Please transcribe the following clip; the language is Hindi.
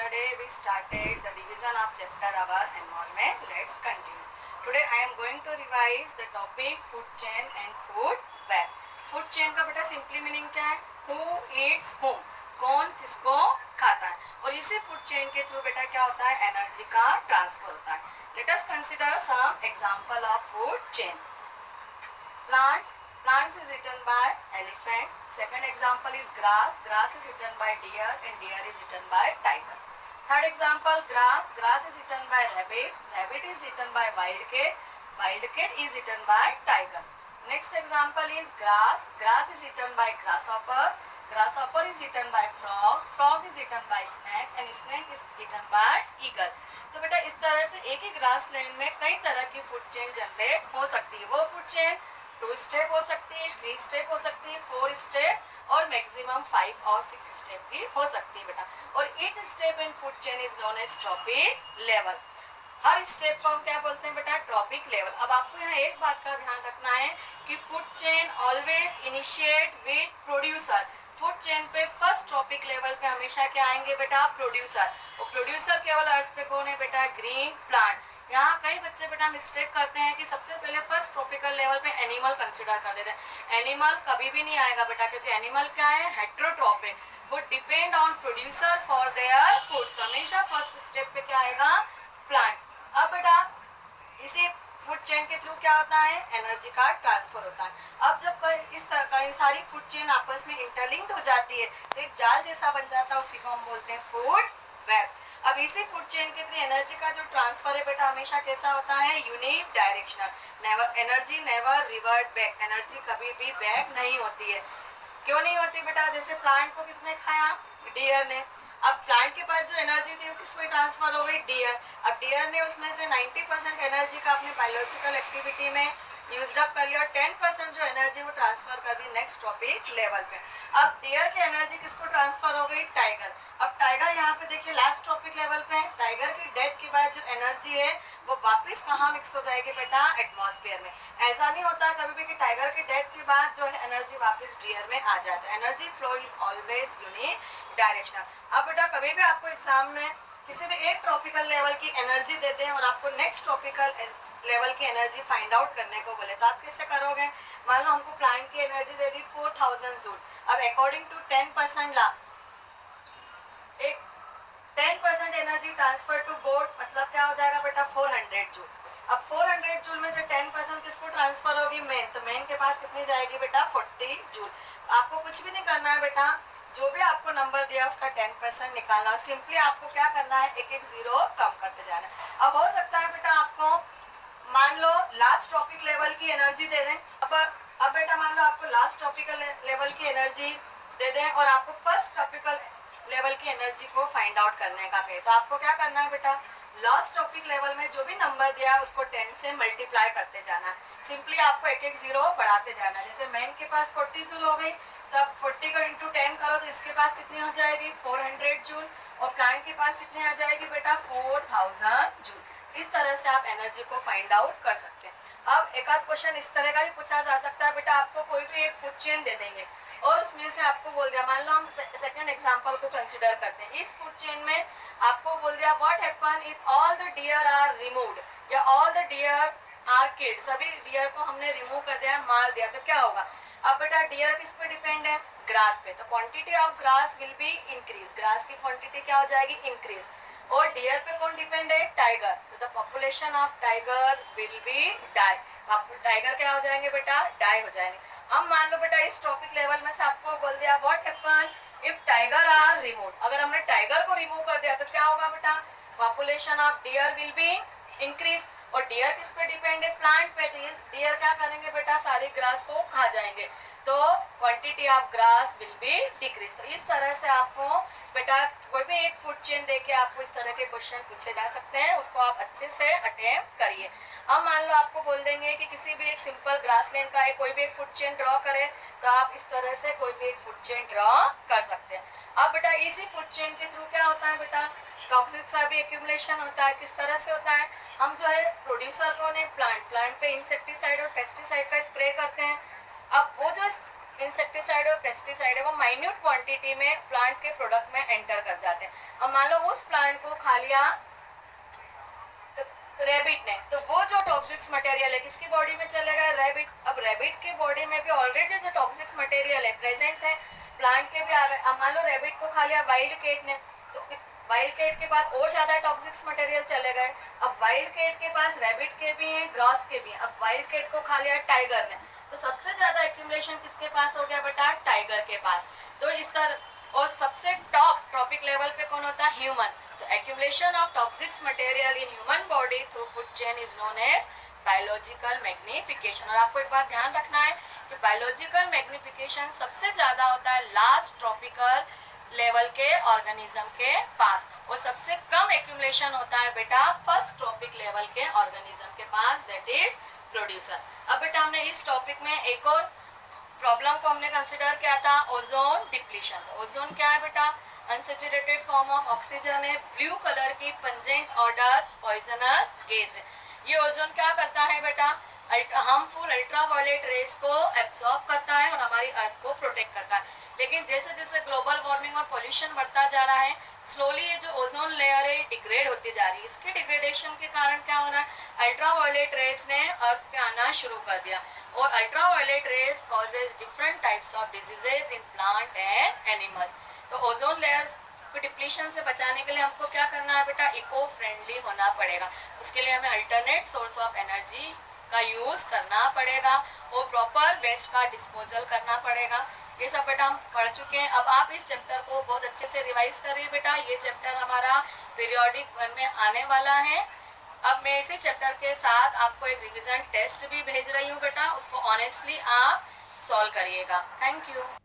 yesterday we started the revision of chapter our environment. Let's continue. Today I am going to revise the topic food chain and food web. Food chain का बेटा सिंपली मीनिंग क्या है? Who eats whom? कौन किसको खाता है? और इसी फूड चेन के थ्रू बेटा क्या होता है? एनर्जी का ट्रांसफर होता है. Let us consider some example of food chain. Plants is eaten by elephant. Second example is grass. Grass is eaten by deer and deer is eaten by tiger. Third example, grass is eaten by rabbit. Rabbit is eaten by wild cat. Wild cat is eaten by tiger. Next example is grass is eaten by grasshopper. Grasshopper is eaten by frog. Frog is eaten by snake and snake is eaten by eagle. तो बेटा इस तरह से एक ही ग्रास लैंड में कई तरह की फूड चेन जनरेट हो सकती है. वो फूड चेन 2 स्टेप हो सकती है, 3 स्टेप हो सकती है, 4 स्टेप और मैक्सिमम 5 और 6 स्टेप की हो सकती है बेटा. और each step in food chain is known as trophic level. हर स्टेप को हम क्या बोलते हैं बेटा? Trophic level. अब आपको यहाँ एक बात का ध्यान रखना है कि food chain always initiate with producer. Food chain पे फर्स्ट ट्रॉपिक लेवल पे हमेशा क्या आएंगे बेटा? प्रोड्यूसर. और प्रोड्यूसर केवल अर्थ पे कौन है बेटा? Green plant. यहाँ कई बच्चे बेटा मिस्टेक करते हैं कि सबसे पहले फर्स्ट ट्रॉपिकल लेवल पे एनिमल कंसिडर कर देते हैं. एनिमल कभी भी नहीं आएगा बेटा, क्योंकि एनिमल क्या है? हेट्रोट्रॉपिक. वो depend on producer for their food. हमेशा फर्स्ट स्टेप पे क्या आएगा? प्लांट. अब बेटा इसी फूड चेन के थ्रू क्या होता है? एनर्जी का ट्रांसफर होता है. अब जब इस तरह का सारी फूड चेन आपस में इंटरलिंक्ड हो जाती है तो एक जाल जैसा बन जाता है, उसी को हम बोलते हैं फूड वेब. अब इसी फूड चेन के थ्रू एनर्जी का जो ट्रांसफर है बेटा हमेशा कैसा होता है? Unique directional. Never energy never revert back. Energy कभी भी बैक नहीं होती है. क्यों नहीं होती बेटा? जैसे प्लांट को किसने खाया? डियर ने. अब प्लांट के पास जो एनर्जी थी वो किस में ट्रांसफर हो गई? डियर. अब डियर ने उसमें से 90% एनर्जी का अपने बायोलॉजिकल एक्टिविटी में यूज्ड अप कर लिया और 10% जो एनर्जी वो ट्रांसफर कर दी नेक्स्ट ट्रॉपिक लेवल पे. अब डियर की एनर्जी किसको ट्रांसफर हो गई? टाइगर. अब टाइगर यहाँ पे देखिए लास्ट ट्रॉपिक लेवल पे है. टाइगर की डेथ के बाद जो एनर्जी है वो वापस कहाँ मिक्स हो जाएगी बेटा? एटमॉस्फेयर में. ऐसा नहीं होता कभी भी कि टाइगर की डेथ के बाद जो है एनर्जी वापस डियर में आ जाता है. Energy flow is always unique directional. अब बेटा कभी भी आपको एग्जाम में किसी भी एक ट्रॉपिकल लेवल की एनर्जी देते हैं और आपको नेक्स्ट ट्रॉपिकल लेवल की एनर्जी फाइंड आउट करने को बोले तो आप कैसे करोगे? मान लो हमको प्लांट की एनर्जी दे दी 4000 जूल. अब अकॉर्डिंग टू 10% ला, एक 10% एनर्जी ट्रांसफर टू गोट मतलब क्या हो जाएगा बेटा? 400 जूल. अब 400 जूल में से 10% किसको ट्रांसफर होगी? मैन. तो मैन के पास कितनी जाएगी बेटा? 40 जूल. आपको कुछ भी नहीं करना है बेटा, जो भी आपको नंबर दिया उसका 10% निकालना है. सिंपली आपको क्या करना है? एक एक जीरो कम करते जाना है. अब हो सकता है बेटा आपको मान लो लास्ट ट्रॉपिक लेवल की एनर्जी दे दें. अब बेटा मान लो आपको लास्ट ट्रॉपिकल लेवल की एनर्जी दे दें और आपको फर्स्ट ट्रॉपिकल लेवल की एनर्जी को फाइंड आउट करने का कहे तो आपको क्या करना है बेटा? लास्ट ट्रॉपिक लेवल में जो भी नंबर दिया है उसको 10 से मल्टीप्लाई करते जाना है. सिंपली आपको एक एक जीरो बढ़ाते जाना है. जैसे मैन के पास 40 जूल हो गई, तब 40 को इंटू 10 करो तो इसके पास कितनी हो जाएगी? 400 जूल. और प्लांट के पास कितनी आ जाएगी बेटा? 4000 जूल. इस तरह से आप एनर्जी को फाइंड आउट कर सकते हैं. अब एक आध क्वेश्चन इस तरह का भी पूछा जा सकता है बेटा, आपको कोई भी एक फूड चेन दे देंगे और उसमें से आपको बोल दिया, मान लो हम सेकंड एग्जांपल को कंसीडर करते हैं. इस फूड चेन में आपको बोल दिया what happen if all the deer are removed या all the deer are killed. सभी डियर को हमने रिमूव कर दिया, मार दिया, तो क्या होगा? अब बेटा डियर किस पे डिपेंड है? ग्रास पे. तो quantity of grass will be increase. Grass की क्वांटिटी क्या हो जाएगी? इंक्रीज. और डियर पे कौन डिपेंड है? टाइगर. तो the population of tiger will be die. Tiger क्या हो जाएंगे बेटा? डाई हो जाएंगे. हम मान लो बेटा इस टॉपिक लेवल में से आपको बोल दिया what happen if tiger are removed. अगर हमने टाइगर को रिमूव कर दिया तो क्या होगा बेटा? Population of dear will be increase. और डियर किस पे डिपेंड है? प्लांट पे. तो डियर क्या करेंगे बेटा? सारी ग्रास को खा जाएंगे. तो quantity of grass will be decrease. तो इस तरह से आपको बेटा कोई भी एक फूड चेन देके आपको इस तरह के क्वेश्चन पूछे जा सकते हैं, उसको आप अच्छे से अटेम्प्ट करिए. अब मान लो आपको बोल देंगे कि किसी भी एक सिंपल ग्रासलैंड का कोई भी एक फूड चेन ड्रॉ करें तो आप इस तरह से कोई भी एक फूड चेन ड्रॉ कर सकते हैं. अब बेटा इसी फूड चेन के थ्रू क्या होता है बेटा? टॉक्सिक का भी एक्यूमुलेशन होता है. किस तरह से होता है? हम जो है प्रोड्यूसर को ने प्लांट पे इंसेक्टिसाइड और पेस्टिसाइड का स्प्रे करते हैं. अब वो जो इंसेक्टिसाइड और पेस्टिसाइड है वो माइन्यूट क्वांटिटी में प्लांट के प्रोडक्ट में एंटर कर जाते हैं। अब मान लो उस प्लांट को खा लिया रेबिट ने, तो वो जो टॉक्सिक्स मटेरियल है किसकी बॉडी में चलेगा, रेबिट। अब रेबिट के बॉडी में भी ऑलरेडी जो टॉक्सिक्स मटेरियल है प्रेजेंट है, प्लांट के भी आ गए। अब मान लो रेबिट को खा लिया वाइल्ड कैट ने, तो वाइल्ड कैट के बाद और ज्यादा टॉक्सिक्स मटेरियल चले गए। अब वाइल्ड कैट के पास रेबिट के भी हैं, ग्रास के भी हैं। अब वाइल्ड कैट को खा लिया टाइगर ने, तो सबसे ज्यादा एक्यूमुलेशन किसके पास हो गया बेटा, टाइगर के पास। तो इस तरह, और सबसे टॉप ट्रॉपिक लेवल पे कौन होता है, ह्यूमन। तो accumulation of toxic material in human body through food chain is known as biological magnification। और आपको एक बात ध्यान रखना है कि बायोलॉजिकल मैग्निफिकेशन सबसे ज्यादा होता है लास्ट ट्रॉपिकल लेवल के ऑर्गेनिज्म के पास, और सबसे कम एक्यूमुलेशन होता है बेटा फर्स्ट ट्रॉपिक लेवल के ऑर्गेनिज्म के पास, दैट इज प्रोड्यूसर। अब बेटा हमने इस टॉपिक में एक और प्रॉब्लम को हमने कंसिडर किया था, ओजोन डिप्लीशन। ओजोन क्या है बेटा, अनसेचुरेटेड फॉर्म ऑफ ऑक्सीजन है, ब्लू कलर की पंजेंट ऑर्डर पॉइजनस गैस है। ये ओजोन क्या करता है बेटा, हार्मफुल अल्ट्रावायलेट रेस को एब्सॉर्ब करता है और हमारी अर्थ को प्रोटेक्ट करता है। लेकिन जैसे जैसे ग्लोबल वार्मिंग और पोल्यूशन बढ़ता जा रहा है, स्लोली ये जो ओजोन लेयर है डिग्रेड होती जा रही है। इसके डिग्रेडेशन के कारण क्या हो रहा है, अल्ट्रावायलेट रेस ने अर्थ पे आना शुरू कर दिया, और ultraviolet rays causes different types of diseases in plant and animals. तो ओजोन लेयर को डिप्लीशन से बचाने के लिए हमको क्या करना है बेटा, इको फ्रेंडली होना पड़ेगा। उसके लिए हमें अल्टरनेट सोर्स ऑफ एनर्जी का यूज करना पड़ेगा, और प्रॉपर वेस्ट का डिस्पोजल करना पड़ेगा। ये सब बेटा हम पढ़ चुके हैं। अब आप इस चैप्टर को बहुत अच्छे से रिवाइज करिए बेटा, ये चैप्टर हमारा पीरियोडिक 1 में आने वाला है। अब मैं इसी चैप्टर के साथ आपको एक रिवीजन टेस्ट भी भेज रही हूँ बेटा, उसको ऑनेस्टली आप सॉल्व करिएगा। Thank you.